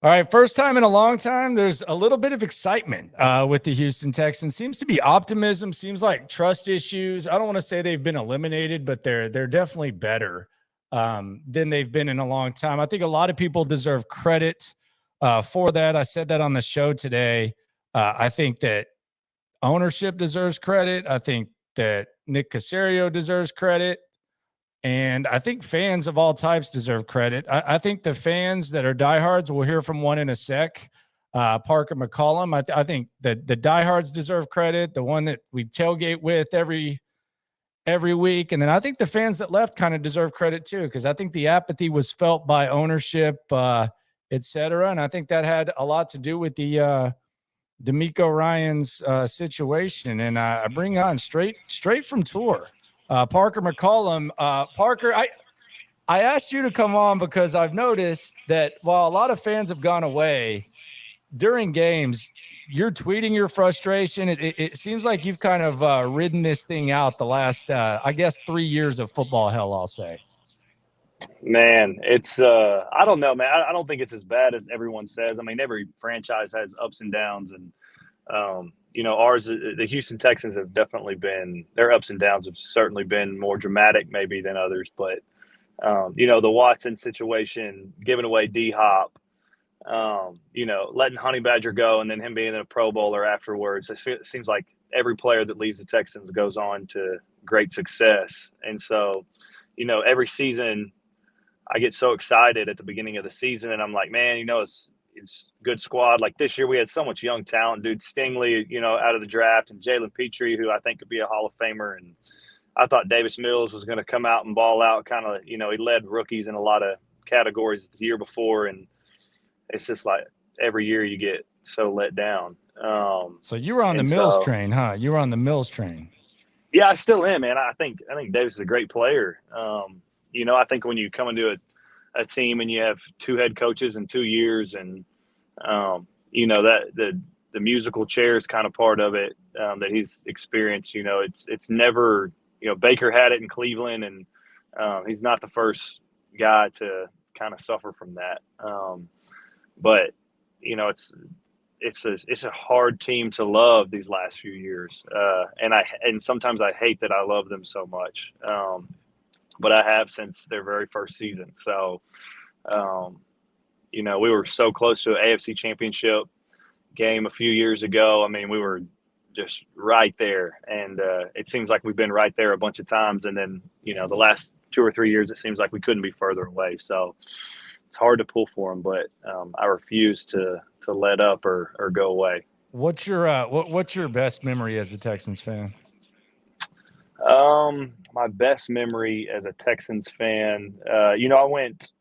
All right, first time in a long time, there's a little bit of excitement with the Houston Texans. Seems to be optimism. Seems like trust issues. I don't want to say they've been eliminated, but they're definitely better than they've been in a long time. I think a lot of people deserve credit for that. I said that on the show today. I think that ownership deserves credit. I think that Nick Caserio deserves credit. And I think fans of all types deserve credit. I think the fans that are diehards, we'll hear from one in a sec. Parker McCollum. I think that the diehards deserve credit. The one that we tailgate with every week, and then I think the fans that left kind of deserve credit too, because I think the apathy was felt by ownership, et cetera. And I think that had a lot to do with the DeMeco Ryans situation. And I bring on straight from tour. Parker McCollum. Parker, I asked you to come on because I've noticed that while a lot of fans have gone away during games, you're tweeting your frustration. It seems like you've kind of ridden this thing out the last, I guess, 3 years of football hell, I'll say. Man, it's I don't know, man. I don't think it's as bad as everyone says. I mean, every franchise has ups and downs, and ours, the Houston Texans have definitely been, their ups and downs have certainly been more dramatic maybe than others. But the Watson situation, giving away D Hop, letting Honey Badger go, and then him being a Pro Bowler afterwards. It seems like every player that leaves the Texans goes on to great success, and so every season I get so excited at the beginning of the season, and I'm like, man, it's good squad. Like this year, we had so much young talent, dude. Stingley, out of the draft, and Jalen Petrie, who I think could be a Hall of Famer, and I thought Davis Mills was going to come out and ball out. Kind of, he led rookies in a lot of categories the year before, and it's just like every year you get so let down. So you were on the Mills train, huh? You were on the Mills train. Yeah, I still am, man. I think Davis is a great player. I think when you come into a team and you have two head coaches in 2 years, and that the musical chairs kind of part of it that he's experienced. It's never, Baker had it in Cleveland, and he's not the first guy to kind of suffer from that. But it's a hard team to love these last few years, and sometimes I hate that I love them so much. But I have since their very first season. So, we were so close to an AFC Championship game a few years ago. I mean, we were just right there, and it seems like we've been right there a bunch of times. And then, the last 2 or 3 years, it seems like we couldn't be further away. So it's hard to pull for them, but I refuse to let up or go away. What's your best memory as a Texans fan? My best memory as a Texans fan, I went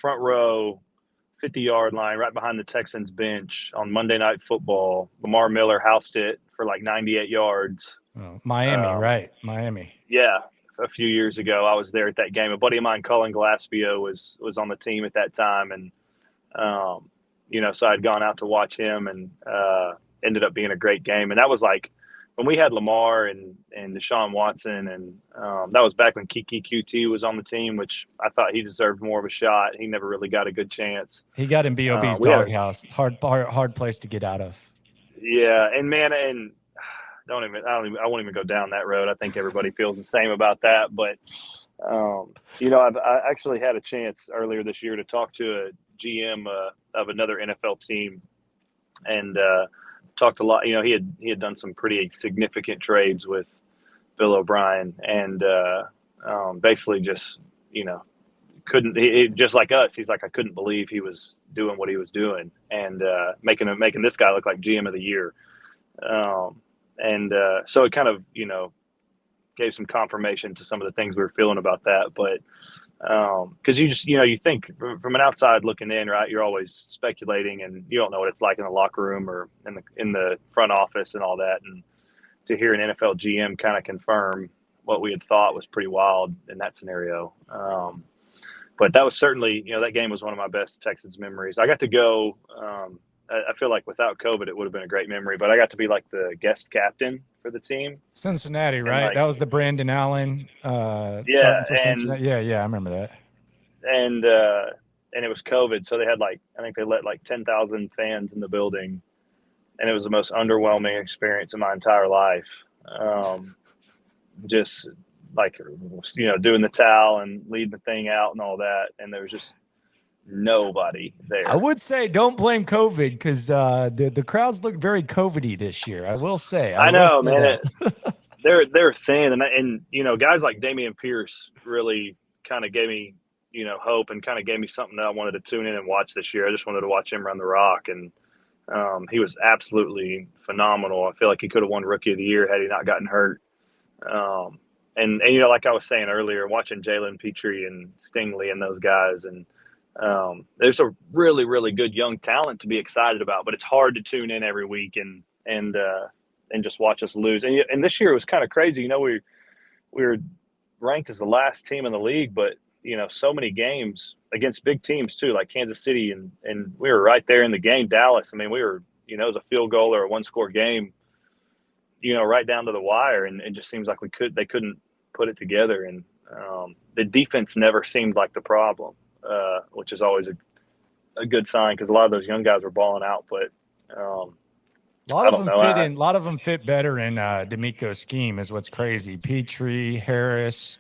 front row, 50-yard line, right behind the Texans bench on Monday Night Football. Lamar Miller housed it for like 98 yards. Oh, Miami, right? Miami. Yeah, a few years ago, I was there at that game. A buddy of mine, Cullen Glaspio, was on the team at that time, and so I'd gone out to watch him, and ended up being a great game. And that was like when we had Lamar and Deshaun Watson, and that was back when Kiki QT was on the team, which I thought he deserved more of a shot. He never really got a good chance. He got in B.O.B.'s doghouse. Hard place to get out of. Yeah, and man, and I won't even go down that road. I think everybody feels the same about that. But I actually had a chance earlier this year to talk to a GM of another NFL team, and talked a lot. He had done some pretty significant trades with Bill O'Brien, and basically just couldn't. He, just like us, he's like, I couldn't believe he was doing what he was doing, and making this guy look like GM of the year. So it kind of gave some confirmation to some of the things we were feeling about that, but. Because you just you think from an outside looking in, right? You're always speculating, and you don't know what it's like in the locker room or in the front office and all that. And to hear an NFL GM kind of confirm what we had thought was pretty wild in that scenario. But that was certainly that game was one of my best Texans memories. I got to go. I feel like without COVID, it would have been a great memory, but I got to be like the guest captain for the team. Cincinnati, right? That was the Brandon Allen. Yeah, for Cincinnati. Yeah, I remember that. and it was COVID, so they had I think they let 10,000 fans in the building, and it was the most underwhelming experience in my entire life. Just doing the towel and leading the thing out and all that, and there was just nobody there. I would say don't blame COVID because the crowds look very COVID-y this year. I will say. I know, man. They're thin, and guys like Dameon Pierce really kind of gave me hope and kind of gave me something that I wanted to tune in and watch this year. I just wanted to watch him run the rock, and he was absolutely phenomenal. I feel like he could have won Rookie of the Year had he not gotten hurt. And like I was saying earlier, watching Jalen Petrie and Stingley and those guys, and there's a really, really good young talent to be excited about, but it's hard to tune in every week and just watch us lose. And this year it was kind of crazy. We were ranked as the last team in the league, but so many games against big teams too, like Kansas City, and we were right there in the game. Dallas, I mean, we were, it was a field goal or a one-score game, right down to the wire, and it just seems like they couldn't put it together. And the defense never seemed like the problem, which is always a good sign because a lot of those young guys were balling out. But a lot of them fit better in DeMeco's scheme is what's crazy. Petrie, Harris,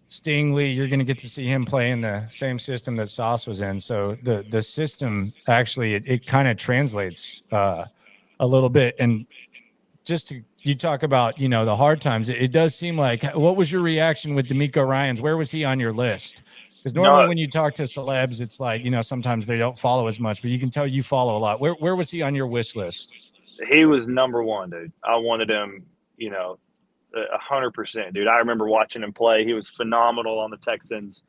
Stingley, you're going to get to see him play in the same system that Sauce was in. So the system actually, it kind of translates a little bit. And you talk about, the hard times. It does seem like, what was your reaction with DeMeco Ryans? Where was he on your list? Because normally when you talk to celebs, it's like, sometimes they don't follow as much, but you can tell you follow a lot. Where was he on your wish list? He was number one, dude. I wanted him, 100%, dude. I remember watching him play. He was phenomenal on the Texans.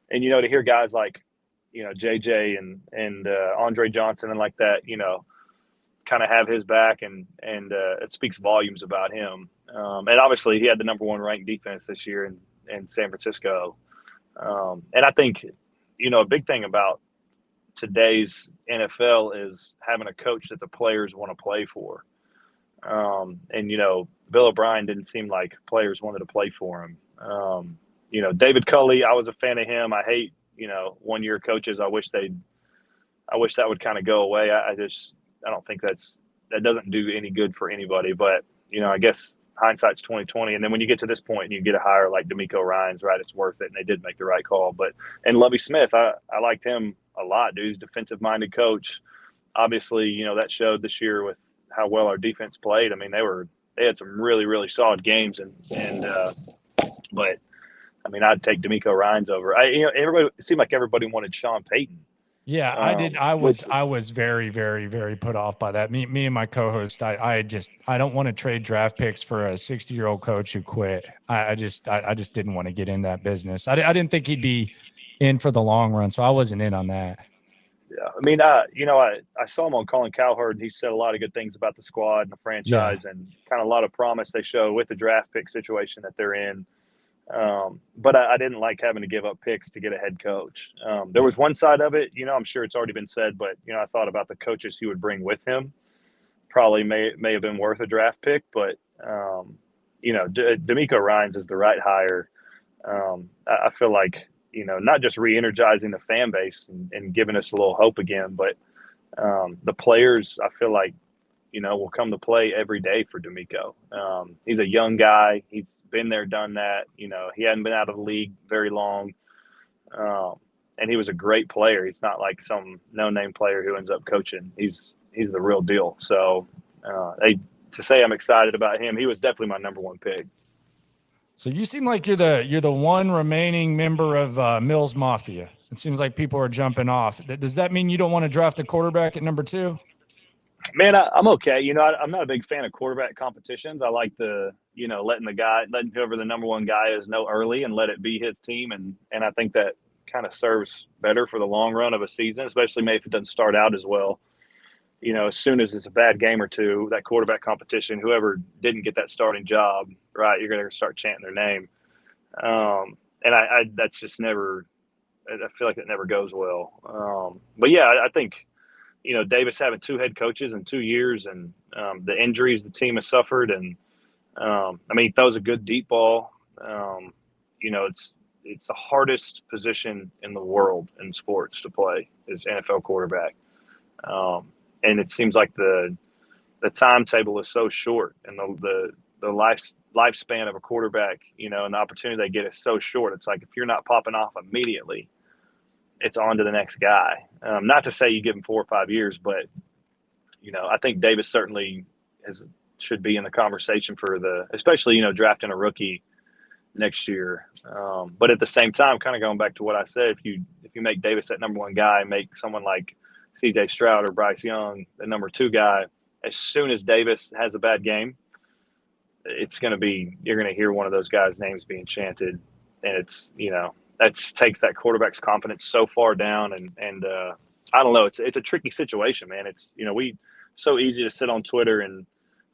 And, to hear guys like, JJ and Andre Johnson and like that, kind of have his back, and it speaks volumes about him. And obviously he had the number one ranked defense this year in San Francisco. And I think, a big thing about today's NFL is having a coach that the players want to play for. And Bill O'Brien didn't seem like players wanted to play for him. David Culley, I was a fan of him. I hate, 1-year coaches. I wish that would kind of go away. I don't think that doesn't do any good for anybody. But I guess hindsight's 20/20. And then when you get to this point and you get a hire like DeMeco Ryans, right, it's worth it. And they did make the right call. And Lovie Smith, I liked him a lot, dude. He's a defensive-minded coach. Obviously, that showed this year with how well our defense played. I mean, they had some really, really solid games, but I mean, I'd take DeMeco Ryans over. Everybody, it seemed like everybody wanted Sean Payton. Yeah, I did. I was very, very, very put off by that. Me and my co-host, I don't want to trade draft picks for a 60-year-old coach who quit. I just didn't want to get in that business. I didn't think he'd be in for the long run, so I wasn't in on that. Yeah, I mean, I saw him on Colin Cowherd, and he said a lot of good things about the squad and the franchise, and kind of a lot of promise they show with the draft pick situation that they're in. But I didn't like having to give up picks to get a head coach. There was one side of it, I'm sure it's already been said, but I thought about the coaches he would bring with him. Probably may have been worth a draft pick, but DeMeco Ryans is the right hire. I feel like, not just re-energizing the fan base and giving us a little hope again, but the players, I feel like, will come to play every day for DeMeco. He's a young guy. He's been there, done that. He hadn't been out of the league very long. And he was a great player. He's not like some no-name player who ends up coaching. He's the real deal. So to say I'm excited about him, he was definitely my number one pick. So you seem like you're the one remaining member of Mills Mafia. It seems like people are jumping off. Does that mean you don't want to draft a quarterback at number 2? Man, I'm okay. I'm not a big fan of quarterback competitions. I like letting whoever the number one guy is know early and let it be his team. And I think that kind of serves better for the long run of a season, especially maybe if it doesn't start out as well. As soon as it's a bad game or two, that quarterback competition, whoever didn't get that starting job, right, you're going to start chanting their name. And I that's just never – I feel like it never goes well. But, yeah, I think – Davis having 2 head coaches in 2 years and the injuries the team has suffered. And, he throws a good deep ball. it's the hardest position in the world in sports to play is NFL quarterback. And it seems like the timetable is so short, and the lifespan of a quarterback, and the opportunity they get is so short. It's like if you're not popping off immediately, it's on to the next guy. Not to say you give him 4 or 5 years, but I think Davis certainly should be in the conversation for especially drafting a rookie next year. But at the same time, kind of going back to what I said, if you make Davis that number 1 guy, make someone like C.J. Stroud or Bryce Young the number 2 guy, as soon as Davis has a bad game, you're going to hear one of those guys' names being chanted, and it's that takes that quarterback's confidence so far down, and I don't know, it's a tricky situation, man. It's so easy to sit on Twitter and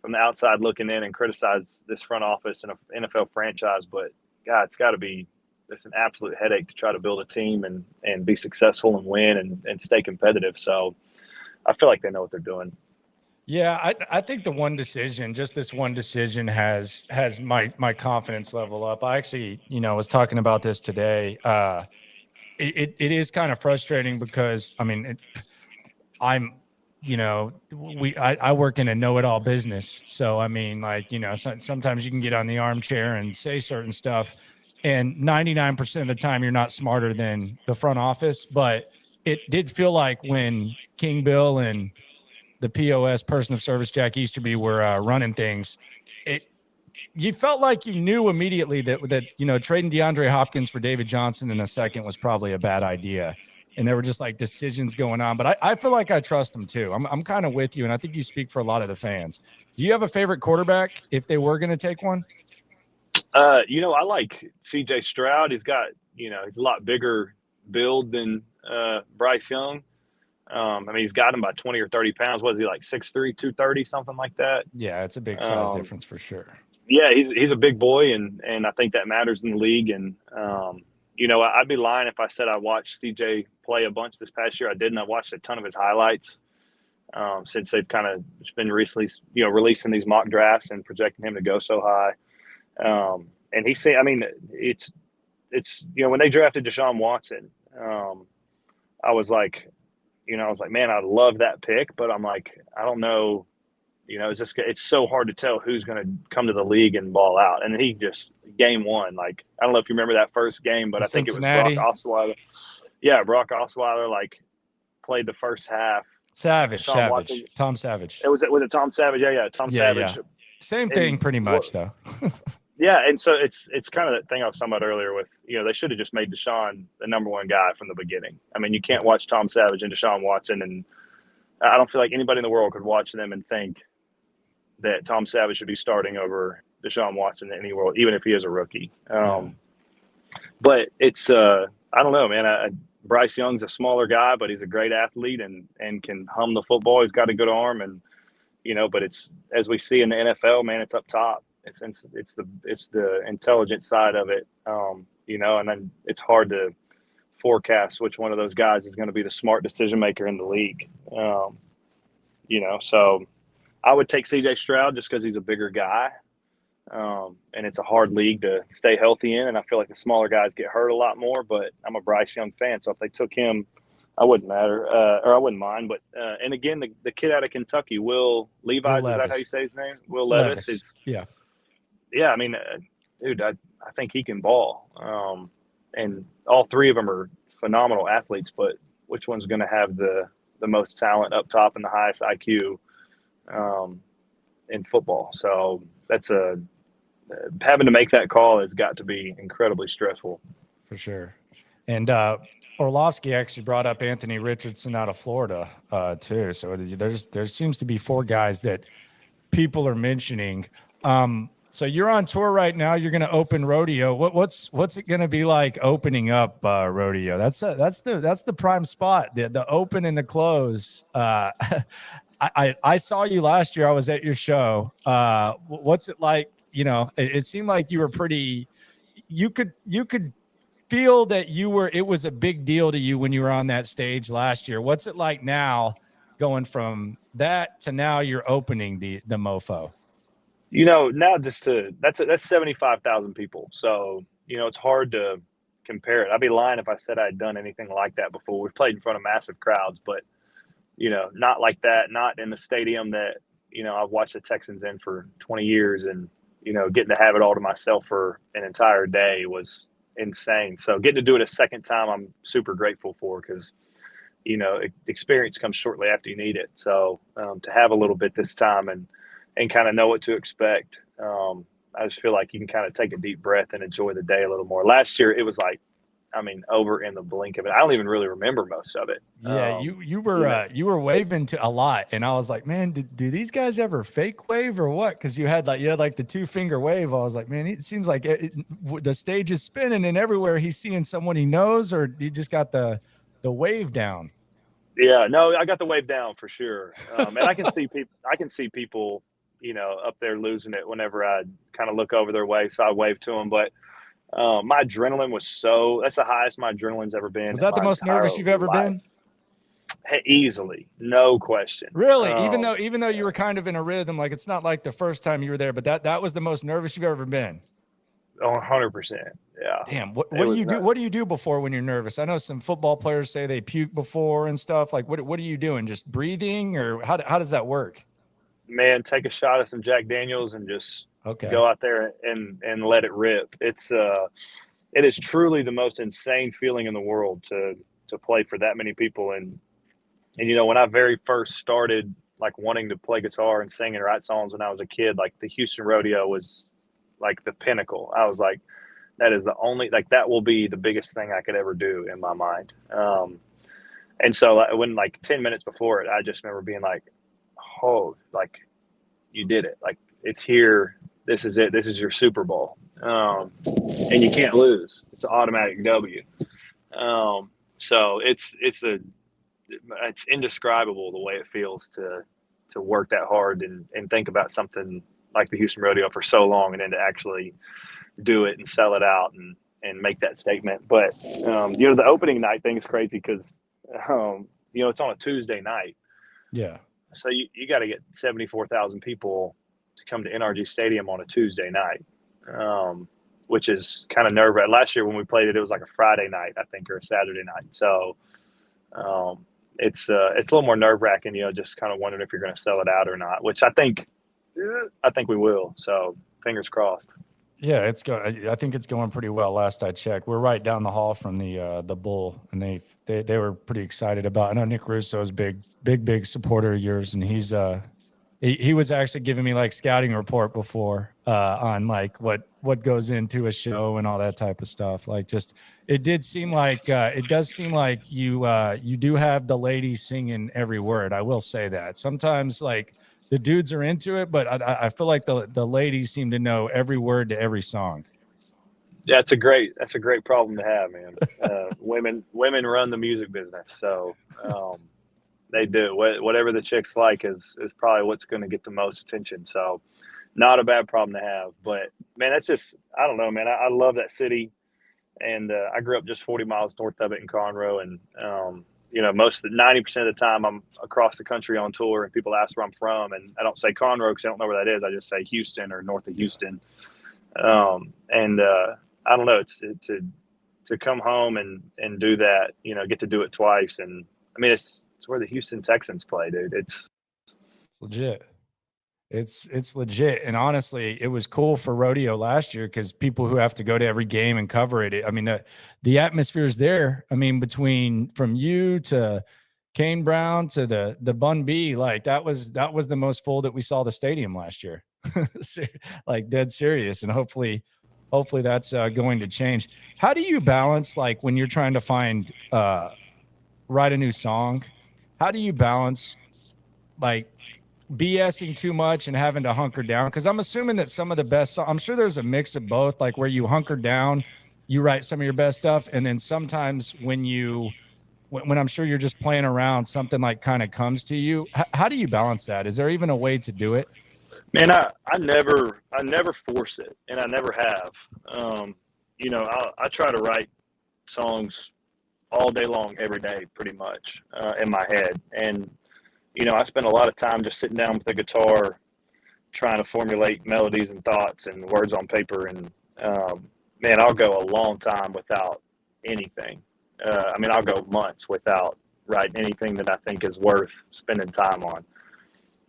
from the outside looking in and criticize this front office and an NFL franchise, but God, it's got to be just an absolute headache to try to build a team and be successful and win and stay competitive. So I feel like they know what they're doing. Yeah, I think this one decision has my confidence level up. I actually, was talking about this today. It is kind of frustrating because I work in a know-it-all business. So I mean, sometimes you can get on the armchair and say certain stuff, and 99% of the time you're not smarter than the front office. But it did feel like when King Bill and the POS, person of service, Jack Easterby, were running things, you felt like you knew immediately that trading DeAndre Hopkins for David Johnson in a second was probably a bad idea. And there were just like decisions going on. But I feel like I trust him too. I'm kind of with you. And I think you speak for a lot of the fans. Do you have a favorite quarterback if they were going to take one? I like CJ Stroud. He's got, he's a lot bigger build than Bryce Young. He's got him by 20 or 30 pounds. What is he, like 6'3", 230, something like that? Yeah, it's a big size difference for sure. Yeah, he's a big boy, and I think that matters in the league. And, I'd be lying if I said I watched CJ play a bunch this past year. I didn't. I watched a ton of his highlights since they've kind of been recently, releasing these mock drafts and projecting him to go so high. And it's when they drafted Deshaun Watson, I was like, man, I love that pick, but I'm like, I don't know, it's so hard to tell who's going to come to the league and ball out. And he just game 1, like, I don't know if you remember that first game, but I think it was Brock Osweiler. Yeah, Brock Osweiler played the first half. Tom Savage. Was it Tom Savage? Yeah, Tom Savage. Yeah. Same thing, pretty much though. Yeah, and so it's kind of that thing I was talking about earlier with, they should have just made Deshaun the number 1 guy from the beginning. I mean, you can't watch Tom Savage and Deshaun Watson, and I don't feel like anybody in the world could watch them and think that Tom Savage should be starting over Deshaun Watson in any world, even if he is a rookie. But it's I don't know, man. Bryce Young's a smaller guy, but he's a great athlete and can hum the football. He's got a good arm, and but it's, as we see in the NFL, man, it's up top. It's the intelligent side of it, and then it's hard to forecast which one of those guys is going to be the smart decision maker in the league. So I would take CJ Stroud just because he's a bigger guy, and it's a hard league to stay healthy in. And I feel like the smaller guys get hurt a lot more. But I'm a Bryce Young fan, so if they took him, I wouldn't mind. But and again, the kid out of Kentucky, Will Levis, is that how you say his name? Will Levis. Yeah, I mean, dude, I think he can ball. And all 3 of them are phenomenal athletes, but which one's going to have the most talent up top and the highest IQ in football? So that's having to make that call has got to be incredibly stressful. For sure. And Orlovsky actually brought up Anthony Richardson out of Florida too. So there seems to be 4 guys that people are mentioning. So you're on tour right now. You're going to open Rodeo. What's it going to be like opening up Rodeo? That's the prime spot. The open and the close. I saw you last year. I was at your show. What's it like? It seemed like you were pretty. You could feel that it was a big deal to you when you were on that stage last year. What's it like now, going from that to now you're opening the Mofo? Now that's 75,000 people. So, it's hard to compare it. I'd be lying if I said I'd done anything like that before. We've played in front of massive crowds, but not like that, not in the stadium that, I've watched the Texans in for 20 years, and, getting to have it all to myself for an entire day was insane. So getting to do it a second time, I'm super grateful for, because, experience comes shortly after you need it. So to have a little bit this time and kind of know what to expect, I just feel like you can kind of take a deep breath and enjoy the day a little more. Last year, it was like, over in the blink of it. I don't even really remember most of it. Yeah, you were waving to a lot, and I was like, man, do these guys ever fake wave or what? Because you had like the 2-finger wave. I was like, man, it seems like the stage is spinning, and everywhere he's seeing someone he knows, or he just got the wave down. Yeah, no, I got the wave down for sure, and I can see people. I can see people, up there losing it whenever I kind of look over their way, so I wave to them, but. My adrenaline was that's the highest my adrenaline's ever been. Was that the most nervous you've ever been? Easily, no question. Really? Even though you were kind of in a rhythm, like it's not like the first time you were there, but that was the most nervous you've ever been. 100%. Yeah. Damn. What do you do? What do you do before when you're nervous? I know some football players say they puke before and stuff. Like what are you doing? Just breathing, or how does that work? Man, take a shot of some Jack Daniels and just go out there and let it rip. It is truly the most insane feeling in the world to play for that many people. And when I very first started like wanting to play guitar and sing and write songs when I was a kid, like the Houston Rodeo was like the pinnacle. I was like, that is the only, like, that will be the biggest thing I could ever do in my mind. And so when like 10 minutes before it, I just remember being like, oh, like you did it. Like it's here. This is it. This is your Super Bowl. And you can't lose. It's an automatic W. So it's indescribable the way it feels to work that hard and think about something like the Houston Rodeo for so long, and then to actually do it and sell it out and make that statement. But, the opening night thing is crazy because, it's on a Tuesday night. Yeah. So you got to get 74,000 people to come to NRG Stadium on a Tuesday night, which is kind of nerve-wracking. Last year when we played it was like a Friday night, I think, or a Saturday night. So it's a little more nerve-wracking, just kind of wondering if you're going to sell it out or not, which I think we will. So fingers crossed. Yeah, I think it's going pretty well. Last I checked, we're right down the hall from the Bull, and they were pretty excited about it. I know Nick Russo is big supporter of yours, and he's he was actually giving me like scouting report before on like what goes into a show and all that type of stuff. Like it does seem like you do have the ladies singing every word. I will say that sometimes like the dudes are into it, but I feel like the ladies seem to know every word to every song. Yeah, that's a great problem to have, man. Women run the music business, so they do. Whatever the chicks like is probably what's going to get the most attention. So not a bad problem to have. But man, that's just, I don't know, man. I love that city, and I grew up just 40 miles north of it in Conroe, and 90% of the time I'm across the country on tour, and people ask where I'm from, and I don't say Conroe because I don't know where that is. I just say Houston or north of Houston. I don't know, it's to come home and do that, get to do it twice. And I mean, it's where the Houston Texans play, dude. It's legit. It's legit. And honestly, it was cool for rodeo last year because people who have to go to every game and cover it. I mean, the atmosphere is there. I mean, from you to Kane Brown to the Bun B, like that was the most full that we saw the stadium last year. Like dead serious. And hopefully that's going to change. How do you balance, like when you're trying to write a new song, how do you balance like BSing too much and having to hunker down? Because I'm assuming that some of the best, I'm sure there's a mix of both, like where you hunker down, you write some of your best stuff, and then sometimes when I'm sure you're just playing around, something like kind of comes to you. How do you balance that? Is there even a way to do it? Man, I never force it, and I never have. I try to write songs all day long, every day, pretty much, in my head. And, I spend a lot of time just sitting down with the guitar, trying to formulate melodies and thoughts and words on paper. And, man, I'll go a long time without anything. I mean, I'll go months without writing anything that I think is worth spending time on.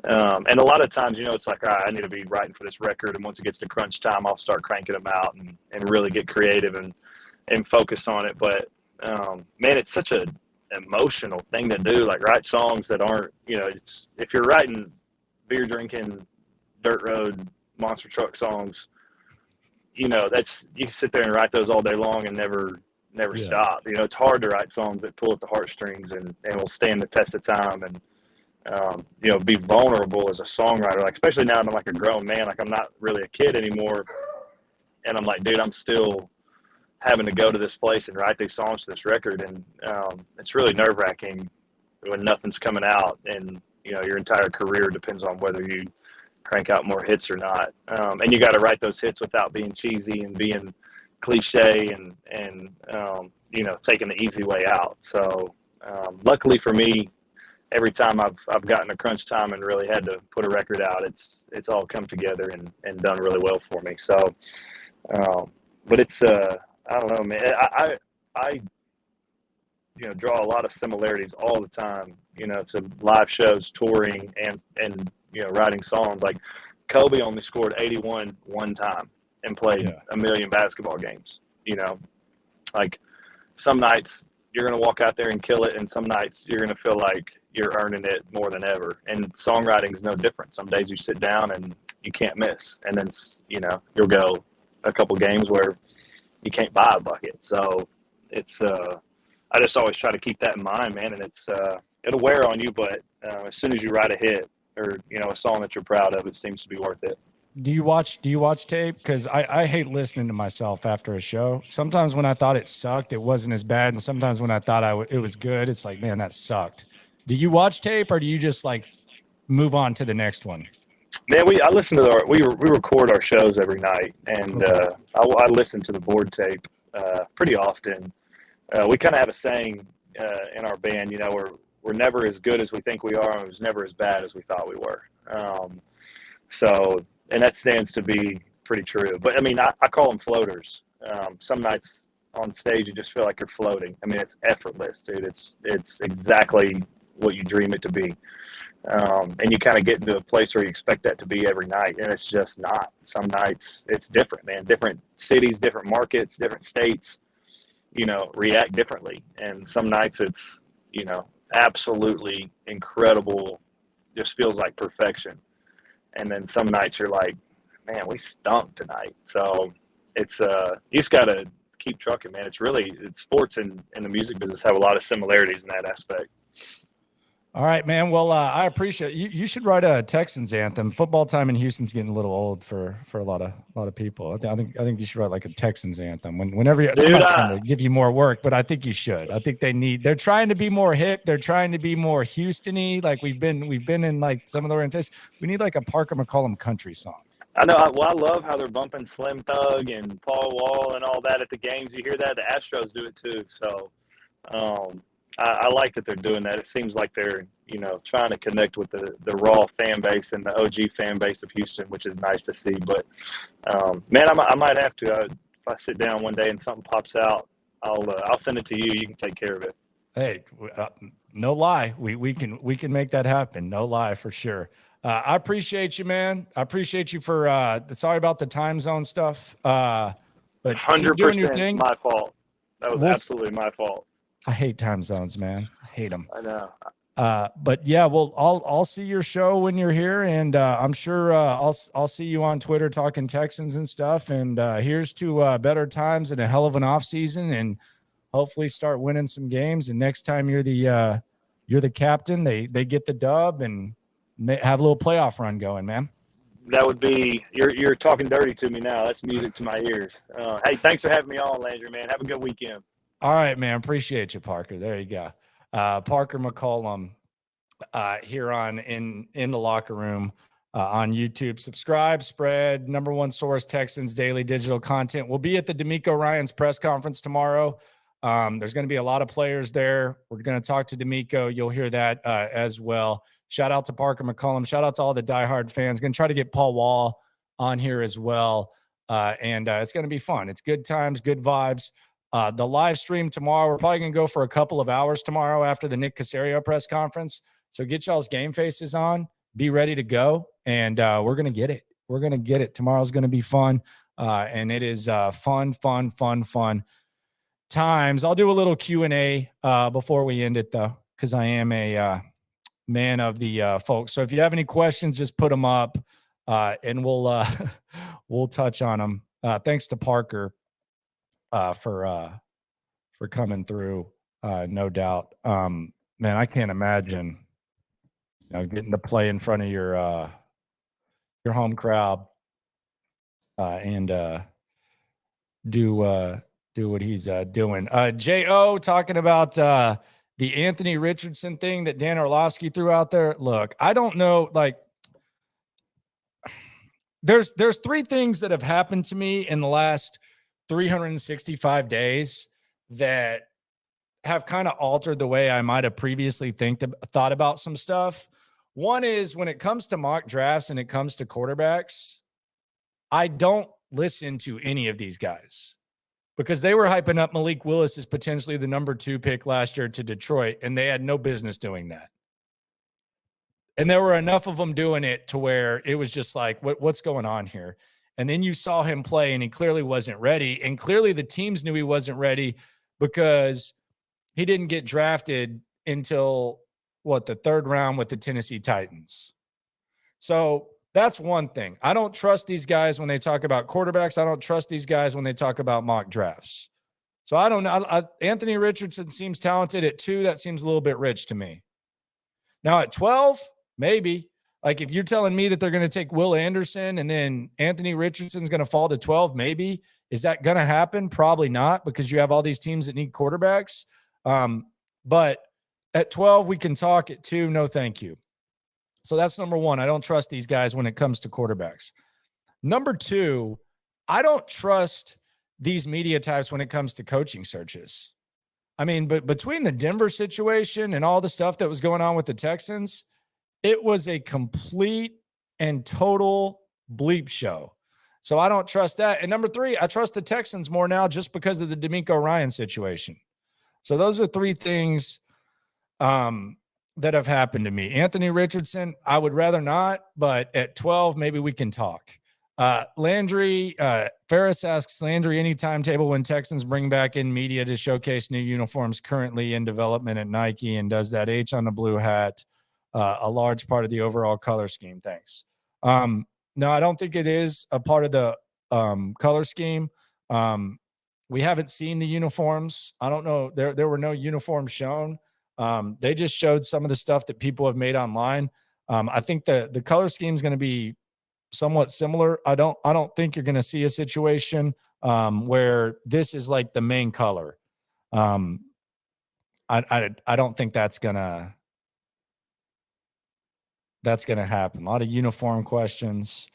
And a lot of times, it's like, all right, I need to be writing for this record. And once it gets to crunch time, I'll start cranking them out and really get creative and focus on it. But, man, it's such a emotional thing to do, like write songs that aren't, it's, if you're writing beer drinking, dirt road, monster truck songs, that's, you can sit there and write those all day long and never stop. It's hard to write songs that pull at the heartstrings and will stand the test of time and, be vulnerable as a songwriter, like, especially now that I'm like a grown man, like I'm not really a kid anymore. And I'm like, dude, I'm still having to go to this place and write these songs to this record. And, it's really nerve wracking when nothing's coming out and, your entire career depends on whether you crank out more hits or not. And you got to write those hits without being cheesy and being cliche and taking the easy way out. So, luckily for me, every time I've gotten a crunch time and really had to put a record out, it's all come together and done really well for me. So, but it's, I don't know, man, I draw a lot of similarities all the time, to live shows, touring and writing songs. Like Kobe only scored 81 one time and played a million basketball games, like some nights you're going to walk out there and kill it. And some nights you're going to feel like you're earning it more than ever. And songwriting is no different. Some days you sit down and you can't miss. And then, you'll go a couple games where you can't buy a bucket. So it's, I just always try to keep that in mind, man. And it's, it'll wear on you, but as soon as you write a hit or, a song that you're proud of, it seems to be worth it. Do you watch tape? Because I hate listening to myself after a show. Sometimes when I thought it sucked, it wasn't as bad. And sometimes when I thought it was good, it's like, man, that sucked. Do you watch tape or do you just like move on to the next one? Man, I listen to we record our shows every night, and I listen to the board tape pretty often. We kind of have a saying in our band, we're never as good as we think we are, and it was never as bad as we thought we were. And that stands to be pretty true. But I mean, I call them floaters. Some nights on stage, you just feel like you're floating. I mean, it's effortless, dude. It's exactly what you dream it to be. And you kind of get into a place where you expect that to be every night, and it's just not. Some nights it's different, man. Different cities, different markets, different states, react differently. And some nights it's, absolutely incredible, just feels like perfection. And then some nights you're like, man, we stunk tonight. So it's, you just got to keep trucking, man. It's sports and the music business have a lot of similarities in that aspect. All right, man. Well, I appreciate it. You should write a Texans anthem. Football time in Houston's getting a little old for a lot of people. I think you should write like a Texans anthem. Whenever I'm not trying to give you more work, but I think you should. I think they're trying to be more hip. They're trying to be more Houston-y. Like we've been in like some of the orientations. We need like a Parker McCollum country song. I know. I love how they're bumping Slim Thug and Paul Wall and all that at the games. You hear that? The Astros do it too. So, I like that they're doing that. It seems like they're, trying to connect with the raw fan base and the OG fan base of Houston, which is nice to see. But, man, I might have to. If I sit down one day and something pops out, I'll send it to you. You can take care of it. Hey, no lie. We can make that happen. No lie, for sure. I appreciate you, man. I appreciate you for, sorry about the time zone stuff. But 100% my fault. That was absolutely my fault. I hate time zones, man. I hate them. I know. But yeah, well, I'll see your show when you're here, and I'm sure I'll see you on Twitter talking Texans and stuff. And here's to better times and a hell of an off season, and hopefully start winning some games. And next time you're the captain, they get the dub and have a little playoff run going, man. That would be you're talking dirty to me now. That's music to my ears. Hey, thanks for having me on, Landry, man. Have a good weekend. All right, man. Appreciate you, Parker. There you go. Parker McCollum here in the locker room on YouTube. Subscribe, spread, #1 source, Texans daily digital content. We'll be at the DeMeco Ryans press conference tomorrow. There's going to be a lot of players there. We're going to talk to DeMeco. You'll hear that as well. Shout out to Parker McCollum. Shout out to all the diehard fans. Going to try to get Paul Wall on here as well. And it's going to be fun. It's good times, good vibes. The live stream tomorrow, we're probably going to go for a couple of hours tomorrow after the Nick Caserio press conference. So get y'all's game faces on, be ready to go, and we're going to get it. We're going to get it. Tomorrow's going to be fun, and it is fun times. I'll do a little Q&A before we end it, though, because I am a man of the folks. So if you have any questions, just put them up, and we'll we'll touch on them. Thanks to Parker for coming through, no doubt. Man, I can't imagine, getting to play in front of your home crowd and do what he's doing. J.O. talking about the Anthony Richardson thing that Dan Orlovsky threw out there. Look, I don't know, there's three things that have happened to me in the last 365 days that have kind of altered the way I might have previously thought about some stuff. One is when it comes to mock drafts and it comes to quarterbacks, I don't listen to any of these guys because they were hyping up Malik Willis as potentially the number 2 pick last year to Detroit, and they had no business doing that. And there were enough of them doing it to where it was just like, what's going on here? And then you saw him play, and he clearly wasn't ready. And clearly the teams knew he wasn't ready because he didn't get drafted until, the 3rd round with the Tennessee Titans. So that's one thing. I don't trust these guys when they talk about quarterbacks. I don't trust these guys when they talk about mock drafts. So I don't know. Anthony Richardson seems talented at 2. That seems a little bit rich to me. Now at 12, maybe. Like if you're telling me that they're going to take Will Anderson and then Anthony Richardson's going to fall to 12, maybe. Is that going to happen? Probably not, because you have all these teams that need quarterbacks. But at 12, we can talk. At 2, no thank you. So that's number one. I don't trust these guys when it comes to quarterbacks. Number 2, I don't trust these media types when it comes to coaching searches. I mean, but between the Denver situation and all the stuff that was going on with the Texans, it was a complete and total bleep show. So I don't trust that. And number 3, I trust the Texans more now just because of the DeMeco Ryans situation. So those are 3 things that have happened to me. Anthony Richardson, I would rather not, but at 12, maybe we can talk. Landry, Ferris asks, Landry, any timetable when Texans bring back in media to showcase new uniforms currently in development at Nike, and does that H on the blue hat a large part of the overall color scheme? Thanks. No, I don't think it is a part of the color scheme. We haven't seen the uniforms. I don't know. There were no uniforms shown. They just showed some of the stuff that people have made online. I think the color scheme is going to be somewhat similar. I don't think you're going to see a situation where this is like the main color. I don't think that's gonna happen. A lot of uniform questions.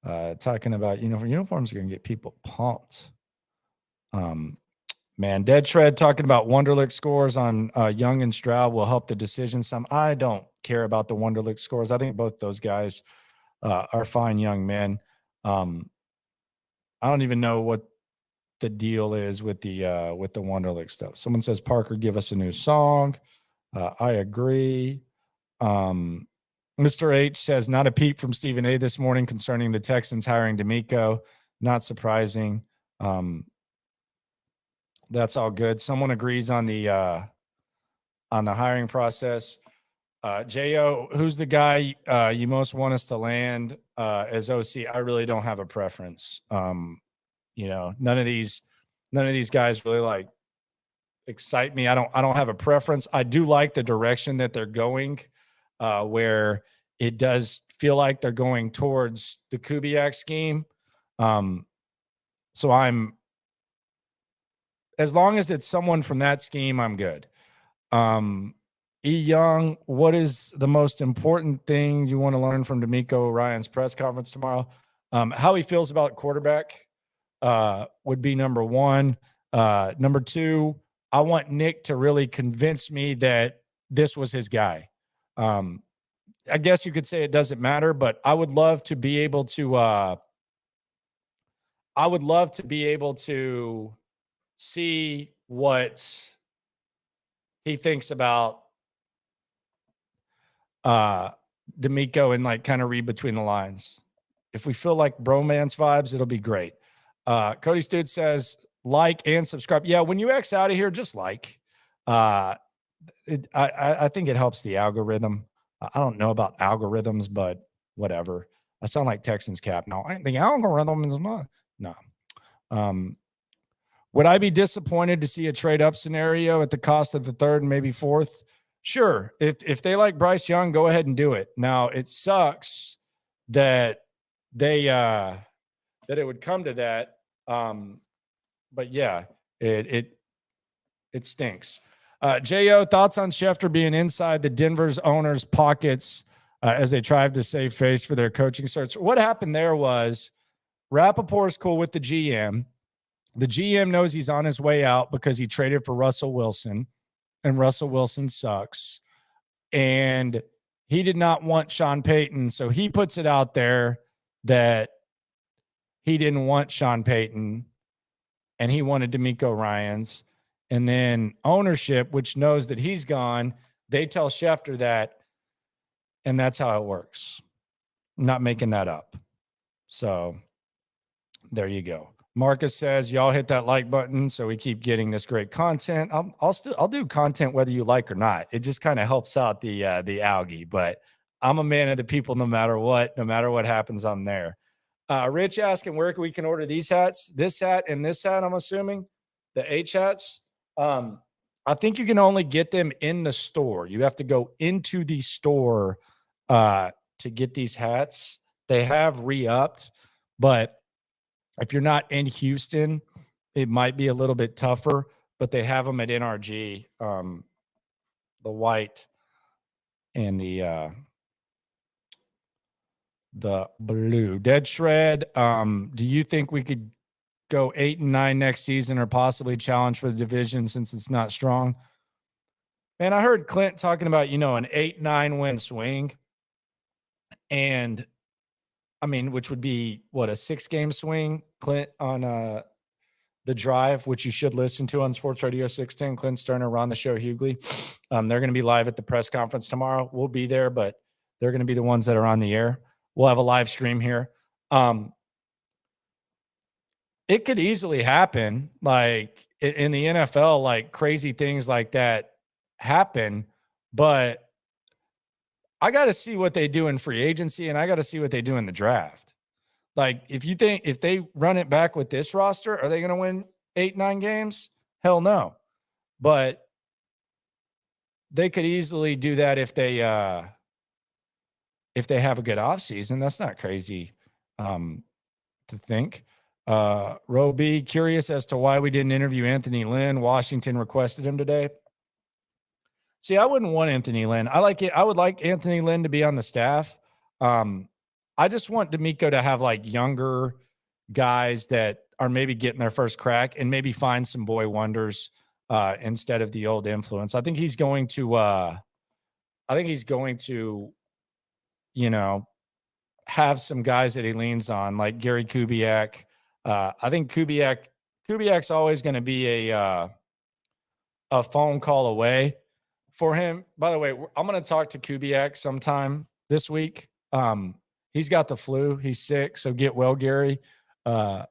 Talking about uniforms are going to get people pumped. Man, Dead Shred talking about Wonderlic scores on Young and Stroud will help the decision some. I don't care about the Wonderlic scores. I think both those guys are fine young men. I don't even know what the deal is with the Wonderlic stuff. Someone says, Parker, give us a new song. I agree. Mr. H says, not a peep from Stephen A this morning concerning the Texans hiring DeMeco. Not surprising. That's all good. Someone agrees on the hiring process. J.O., who's the guy you most want us to land as OC? I really don't have a preference. None of these guys really excite me. I don't have a preference. I do like the direction that they're going, where it does feel like they're going towards the Kubiak scheme. So as long as it's someone from that scheme, I'm good. E. Young, what is the most important thing you want to learn from DeMeco Ryans' press conference tomorrow? How he feels about quarterback would be number 1. Number 2, I want Nick to really convince me that this was his guy. I guess you could say it doesn't matter, but I would love to be able to see what he thinks about DeMeco and like kind of read between the lines. If we feel like bromance vibes, it'll be great. Cody Stood says like and subscribe. Yeah, when you X out of here, just like. I think it helps the algorithm. I don't know about algorithms, but whatever. I sound like Texans cap. No, the algorithm is not. No. Would I be disappointed to see a trade up scenario at the cost of the third and maybe fourth? Sure. If they like Bryce Young, go ahead and do it. Now it sucks that they that it would come to that. But yeah, it stinks. J.O., thoughts on Schefter being inside the Denver's owners' pockets as they tried to save face for their coaching search? What happened there was Rappaport's cool with the GM. The GM knows he's on his way out because he traded for Russell Wilson, and Russell Wilson sucks. And he did not want Sean Payton, so he puts it out there that he didn't want Sean Payton, and he wanted DeMeco Ryans. And then ownership, which knows that he's gone, they tell Schefter that, and that's how it works. I'm not making that up. So there you go. Marcus says, y'all hit that like button so we keep getting this great content. I'll do content whether you like or not. It just kind of helps out the algae, but I'm a man of the people no matter what happens, I'm there. Rich asking where we can order these hats, this hat and this hat, I'm assuming, the H hats. I think you can only get them in the store. You have to go into the store to get these hats. They have re-upped, but if you're not in Houston, it might be a little bit tougher, but they have them at NRG, the white and the blue. Dead Shred, do you think we could go 8-9 next season or possibly challenge for the division since it's not strong? Man, I heard Clint talking about, an 8-9 win swing. And I mean, which would be what, a 6-game swing, Clint, on the drive, which you should listen to on Sports Radio 610. Clint Sterner, Ron the Show, Hughley. They're going to be live at the press conference tomorrow. We'll be there, but they're going to be the ones that are on the air. We'll have a live stream here. It could easily happen, like in the NFL, like crazy things like that happen, but I got to see what they do in free agency, and I got to see what they do in the draft. Like, if they run it back with this roster, are they going to win 8-9 games? Hell no. But they could easily do that if they have a good offseason. That's not crazy to think. Roby, curious as to why we didn't interview Anthony Lynn. Washington requested him today. See, I wouldn't want Anthony Lynn. I would like Anthony Lynn to be on the staff. I just want DeMeco to have like younger guys that are maybe getting their first crack and maybe find some boy wonders instead of the old influence. I think he's going to have some guys that he leans on, like Gary Kubiak. I think Kubiak's always going to be a phone call away for him. By the way, I'm going to talk to Kubiak sometime this week. He's got the flu. He's sick. So get well, Gary. So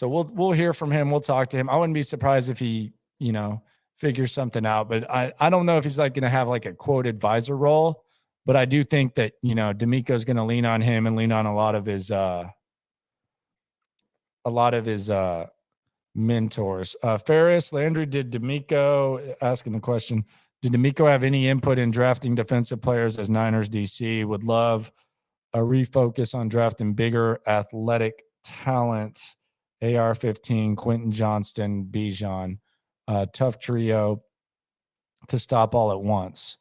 we'll hear from him. We'll talk to him. I wouldn't be surprised if he, figures something out, but I don't know if he's like going to have like a quote advisor role, but I do think that, DeMeco's going to lean on him and lean on a lot of his mentors. Ferris, Landry, did DeMeco, asking the question, did DeMeco have any input in drafting defensive players as Niners DC? Would love a refocus on drafting bigger athletic talent. AR-15, Quentin Johnston, Bijan. Tough trio to stop all at once.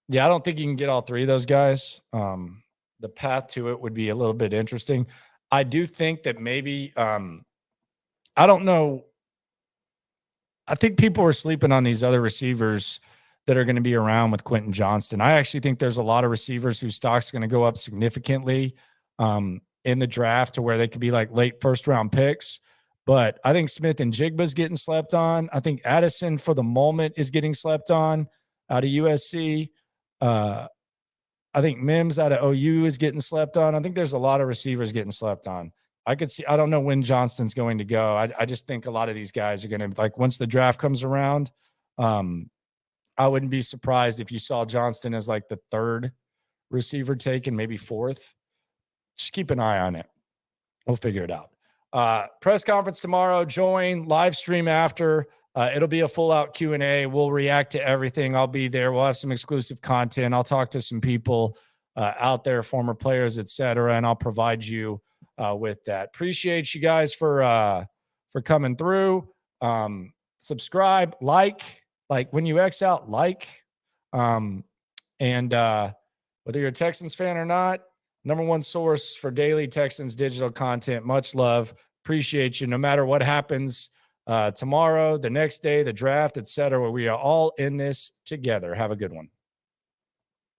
Yeah, I don't think you can get all three of those guys. The path to it would be a little bit interesting. I do think that maybe I don't know. I think people are sleeping on these other receivers that are going to be around with Quentin Johnston. I actually think there's a lot of receivers whose stock's going to go up significantly in the draft to where they could be like late first round picks. But I think Smith and Jigba's getting slept on. I think Addison, for the moment, is getting slept on out of USC. I think Mims out of OU is getting slept on. I think there's a lot of receivers getting slept on. I don't know when Johnston's going to go. I just think a lot of these guys are going to, like, once the draft comes around, I wouldn't be surprised if you saw Johnston as like the third receiver taken, maybe fourth. Just keep an eye on it. We'll figure it out. Press conference tomorrow. Join live stream after. It'll be a full out Q&A. We'll react to everything. I'll be there. We'll have some exclusive content. I'll talk to some people out there, former players, etc., and I'll provide you with that. Appreciate you guys for coming through. Subscribe, like when you X out, and whether you're a Texans fan or not, #1 source for daily Texans digital content. Much love. Appreciate you. No matter what happens tomorrow, the next day, the draft, etc., we are all in this together. Have a good one.